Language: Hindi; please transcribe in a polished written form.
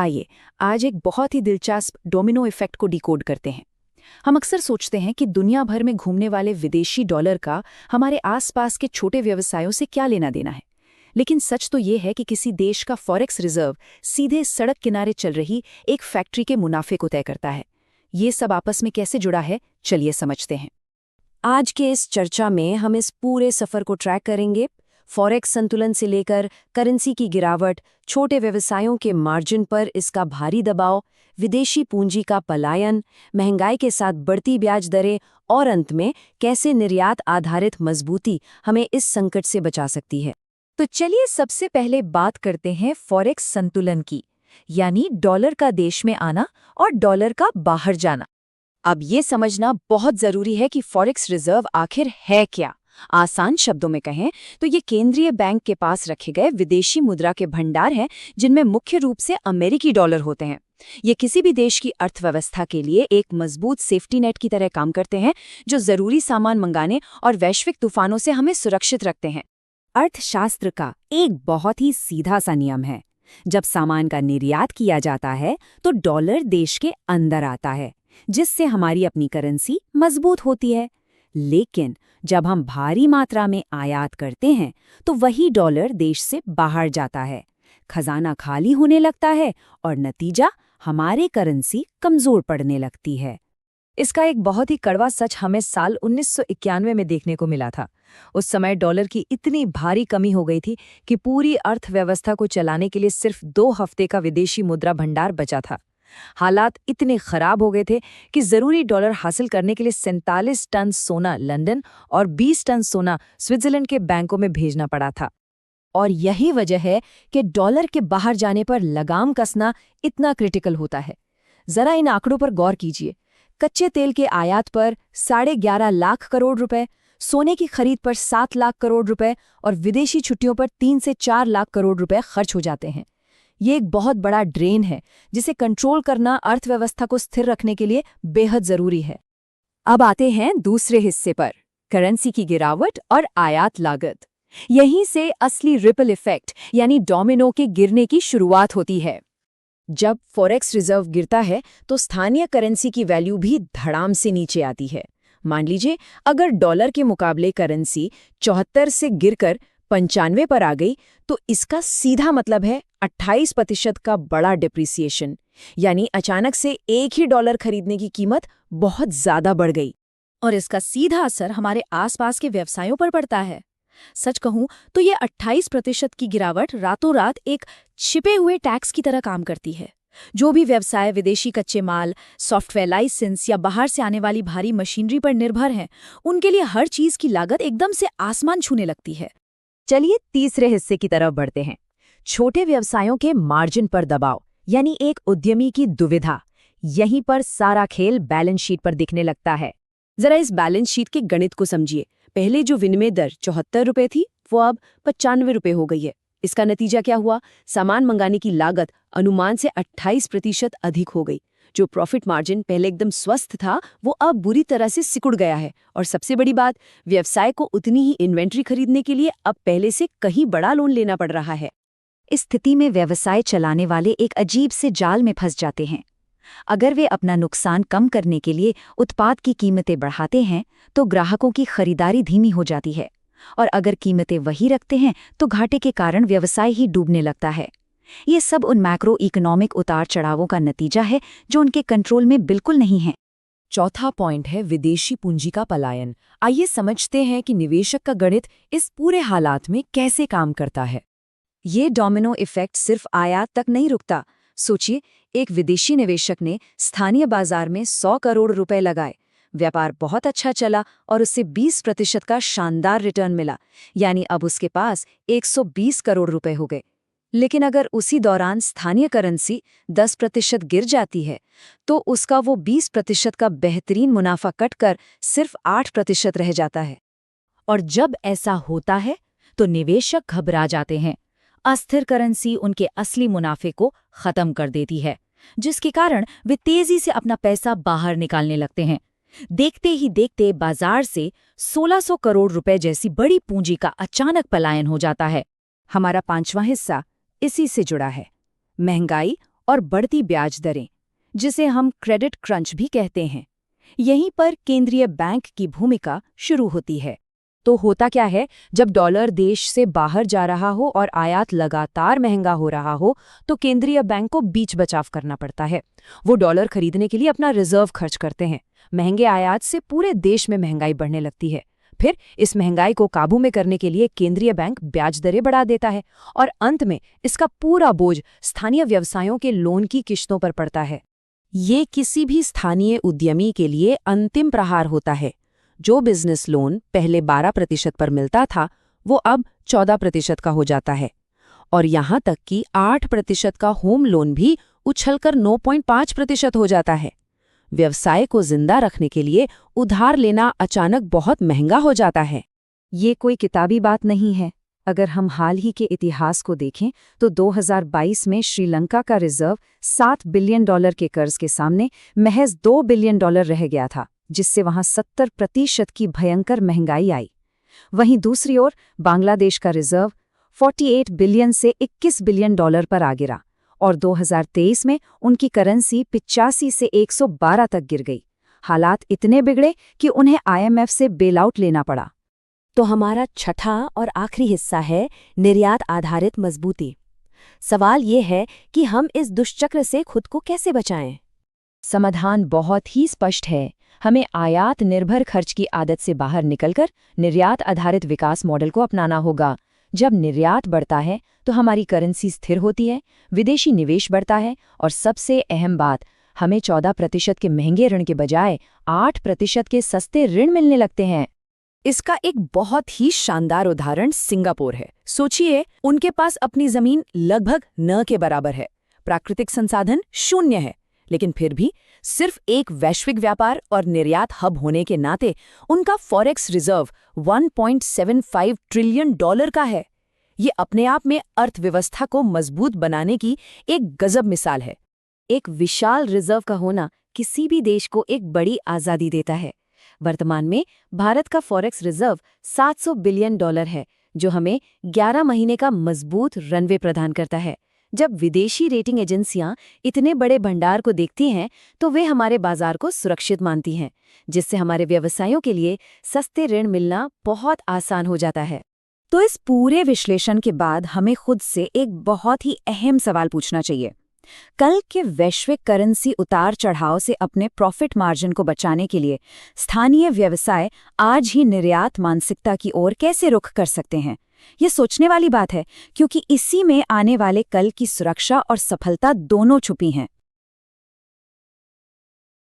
आइए आज एक बहुत ही दिलचस्प डोमिनो इफेक्ट को डिकोड करते हैं। हम अक्सर सोचते हैं कि दुनिया भर में घूमने वाले विदेशी डॉलर का हमारे आसपास के छोटे व्यवसायों से क्या लेना देना है। लेकिन सच तो ये है कि किसी देश का फॉरेक्स रिजर्व सीधे सड़क किनारे चल रही एक फैक्ट्री के मुनाफे को तय करता है। ये सब आपस में कैसे जुड़ा है, चलिए समझते हैं। आज के इस चर्चा में हम इस पूरे सफर को ट्रैक करेंगे, फॉरेक्स संतुलन से लेकर करेंसी की गिरावट, छोटे व्यवसायों के मार्जिन पर इसका भारी दबाव, विदेशी पूंजी का पलायन, महंगाई के साथ बढ़ती ब्याज दरें और अंत में कैसे निर्यात आधारित मजबूती हमें इस संकट से बचा सकती है। तो चलिए सबसे पहले बात करते हैं फॉरेक्स संतुलन की, यानी डॉलर का देश में आना और डॉलर का बाहर जाना। अब ये समझना बहुत जरूरी है कि फॉरेक्स रिजर्व आखिर है क्या। आसान शब्दों में कहें तो ये केंद्रीय बैंक के पास रखे गए विदेशी मुद्रा के भंडार हैं, जिनमें मुख्य रूप से अमेरिकी डॉलर होते हैं। ये किसी भी देश की अर्थव्यवस्था के लिए एक मजबूत सेफ्टी नेट की तरह काम करते हैं, जो जरूरी सामान मंगाने और वैश्विक तूफानों से हमें सुरक्षित रखते हैं। अर्थशास्त्र का एक बहुत ही सीधा सा नियम है, जब सामान का निर्यात किया जाता है तो डॉलर देश के अंदर आता है, जिससे हमारी अपनी करेंसी मजबूत होती है। लेकिन जब हम भारी मात्रा में आयात करते हैं तो वही डॉलर देश से बाहर जाता है, खजाना खाली होने लगता है और नतीजा हमारे करेंसी कमजोर पड़ने लगती है। इसका एक बहुत ही कड़वा सच हमें साल 1991 में देखने को मिला था। उस समय डॉलर की इतनी भारी कमी हो गई थी कि पूरी अर्थव्यवस्था को चलाने के लिए सिर्फ 2 हफ्ते का विदेशी मुद्रा भंडार बचा था। हालात इतने खराब हो गए थे कि जरूरी डॉलर हासिल करने के लिए 47 टन सोना लंदन और 20 टन सोना स्विट्जरलैंड के बैंकों में भेजना पड़ा था। और यही वजह है कि डॉलर के बाहर जाने पर लगाम कसना इतना क्रिटिकल होता है। जरा इन आंकड़ों पर गौर कीजिए। कच्चे तेल के आयात पर 11.5 लाख करोड़ रुपए, सोने की खरीद पर 7 लाख करोड़ रुपए और विदेशी छुट्टियों पर 3 से 4 लाख करोड़ रुपए खर्च हो जाते हैं। ये एक बहुत बड़ा ड्रेन है, जिसे कंट्रोल करना अर्थव्यवस्था को स्थिर रखने के लिए बेहद जरूरी है। अब आते हैं दूसरे हिस्से पर, करेंसी की गिरावट और आयात लागत। यहीं से असली रिपल इफेक्ट यानी डोमिनो के गिरने की शुरुआत होती है। जब फॉरेक्स रिजर्व गिरता है तो स्थानीय करेंसी की वैल्यू भी धड़ाम से नीचे आती है। मान लीजिए अगर डॉलर के मुकाबले करेंसी 74 से गिरकर 95 पर आ गई, तो इसका सीधा मतलब है 28% का बड़ा डिप्रिसिएशन, यानी अचानक से एक ही डॉलर खरीदने की कीमत बहुत ज्यादा बढ़ गई। और इसका सीधा असर हमारे आसपास के व्यवसायों पर पड़ता है। सच कहूं तो ये 28% की गिरावट रातों रात एक छिपे हुए टैक्स की तरह काम करती है। जो भी व्यवसाय विदेशी कच्चे माल, सॉफ्टवेयर लाइसेंस या बाहर से आने वाली भारी मशीनरी पर निर्भर हैं, उनके लिए हर चीज की लागत एकदम से आसमान छूने लगती है। चलिए तीसरे हिस्से की तरफ बढ़ते हैं, छोटे व्यवसायों के मार्जिन पर दबाव, यानी एक उद्यमी की दुविधा। यहीं पर सारा खेल बैलेंस शीट पर दिखने लगता है। जरा इस बैलेंस शीट के गणित को समझिए। पहले जो विनिमय दर 74 रुपए थी, वो अब 95 रुपए हो गई है। इसका नतीजा क्या हुआ? सामान मंगाने की लागत अनुमान से 28% अधिक हो गई। जो प्रॉफिट मार्जिन पहले एकदम स्वस्थ था, वो अब बुरी तरह से सिकुड़ गया है। और सबसे बड़ी बात, व्यवसाय को उतनी ही इन्वेंट्री खरीदने के लिए अब पहले से कहीं बड़ा लोन लेना पड़ रहा है। इस स्थिति में व्यवसाय चलाने वाले एक अजीब से जाल में फंस जाते हैं। अगर वे अपना नुकसान कम करने के लिए उत्पाद की कीमतें बढ़ाते हैं तो ग्राहकों की खरीदारी धीमी हो जाती है, और अगर कीमतें वही रखते हैं तो घाटे के कारण व्यवसाय ही डूबने लगता है। ये सब उन मैक्रो इकोनॉमिक उतार चढ़ावों का नतीजा है जो उनके कंट्रोल में बिल्कुल नहीं है। चौथा पॉइंट है विदेशी पूंजी का पलायन। आइए समझते हैं कि निवेशक का गणित इस पूरे हालात में कैसे काम करता है। ये डोमिनो इफेक्ट सिर्फ आयात तक नहीं रुकता। सोचिए, एक विदेशी निवेशक ने स्थानीय बाजार में 100 करोड़ रुपए लगाए, व्यापार बहुत अच्छा चला और उससे 20% का शानदार रिटर्न मिला, यानी अब उसके पास 120 करोड़ रुपए हो गए। लेकिन अगर उसी दौरान स्थानीय करेंसी 10% गिर जाती है तो उसका वो 20% का बेहतरीन मुनाफा कटकर सिर्फ 8% रह जाता है। और जब ऐसा होता है तो निवेशक घबरा जाते हैं। अस्थिर करेंसी उनके असली मुनाफे को खत्म कर देती है, जिसके कारण वे तेजी से अपना पैसा बाहर निकालने लगते हैं। देखते ही देखते बाजार से 1600 करोड़ रुपए जैसी बड़ी पूंजी का अचानक पलायन हो जाता है। हमारा 5वां हिस्सा इसी से जुड़ा है, महंगाई और बढ़ती ब्याज दरें, जिसे हम क्रेडिट क्रंच भी कहते हैं। यहीं पर केंद्रीय बैंक की भूमिका शुरू होती है। तो होता क्या है, जब डॉलर देश से बाहर जा रहा हो और आयात लगातार महंगा हो रहा हो, तो केंद्रीय बैंक को बीच बचाव करना पड़ता है। वो डॉलर खरीदने के लिए अपना रिजर्व खर्च करते हैं। महंगे आयात से पूरे देश में महंगाई बढ़ने लगती है। फिर इस महंगाई को काबू में करने के लिए केंद्रीय बैंक ब्याज दरें बढ़ा देता है और अंत में इसका पूरा बोझ स्थानीय व्यवसायों के लोन की किश्तों पर पड़ता है। ये किसी भी स्थानीय उद्यमी के लिए अंतिम प्रहार होता है। जो बिजनेस लोन पहले 12% पर मिलता था, वो अब 14% का हो जाता है। और यहाँ तक कि 8% का होम लोन भी उछलकर 9.5% हो जाता है। व्यवसाय को जिंदा रखने के लिए उधार लेना अचानक बहुत महंगा हो जाता है। ये कोई किताबी बात नहीं है। अगर हम हाल ही के इतिहास को देखें तो 2022 में श्रीलंका का रिजर्व $7 बिलियन के कर्ज के सामने महज $2 बिलियन रह गया था, जिससे वहां 70% की भयंकर महंगाई आई। वहीं दूसरी ओर बांग्लादेश का रिजर्व 48 बिलियन से 21 बिलियन डॉलर पर आ गिरा और 2023 में उनकी करेंसी 85 से 112 तक गिर गई। हालात इतने बिगड़े कि उन्हें IMF से बेलआउट लेना पड़ा। तो हमारा छठा और आखिरी हिस्सा है निर्यात आधारित मजबूती। सवाल ये है कि हम इस दुष्चक्र से खुद को कैसे बचाएं? समाधान बहुत ही स्पष्ट है। हमें आयात निर्भर खर्च की आदत से बाहर निकलकर निर्यात आधारित विकास मॉडल को अपनाना होगा। जब निर्यात बढ़ता है तो हमारी करेंसी स्थिर होती है, विदेशी निवेश बढ़ता है और सबसे अहम बात, हमें 14% के महंगे ऋण के बजाय 8% के सस्ते ऋण मिलने लगते हैं। इसका एक बहुत ही शानदार उदाहरण सिंगापुर है। सोचिए, उनके पास अपनी जमीन लगभग न के बराबर है, प्राकृतिक संसाधन शून्य है, लेकिन फिर भी सिर्फ एक वैश्विक व्यापार और निर्यात हब होने के नाते उनका फॉरेक्स रिजर्व $1.75 ट्रिलियन का है। ये अपने आप में अर्थव्यवस्था को मजबूत बनाने की एक गजब मिसाल है। एक विशाल रिजर्व का होना किसी भी देश को एक बड़ी आज़ादी देता है। वर्तमान में भारत का फॉरेक्स रिजर्व $700 बिलियन है, जो हमें 11 महीने का मजबूत रनवे प्रदान करता है। जब विदेशी रेटिंग एजेंसियां इतने बड़े भंडार को देखती हैं, तो वे हमारे बाजार को सुरक्षित मानती हैं, जिससे हमारे व्यवसायों के लिए सस्ते ऋण मिलना बहुत आसान हो जाता है। तो इस पूरे विश्लेषण के बाद हमें खुद से एक बहुत ही अहम सवाल पूछना चाहिए। कल के वैश्विक करेंसी उतार चढ़ाव से अपने प्रॉफिट मार्जिन को बचाने के लिए स्थानीय व्यवसाय आज ही निर्यात मानसिकता की ओर कैसे रुख कर सकते हैं? ये सोचने वाली बात है, क्योंकि इसी में आने वाले कल की सुरक्षा और सफलता दोनों छुपी हैं।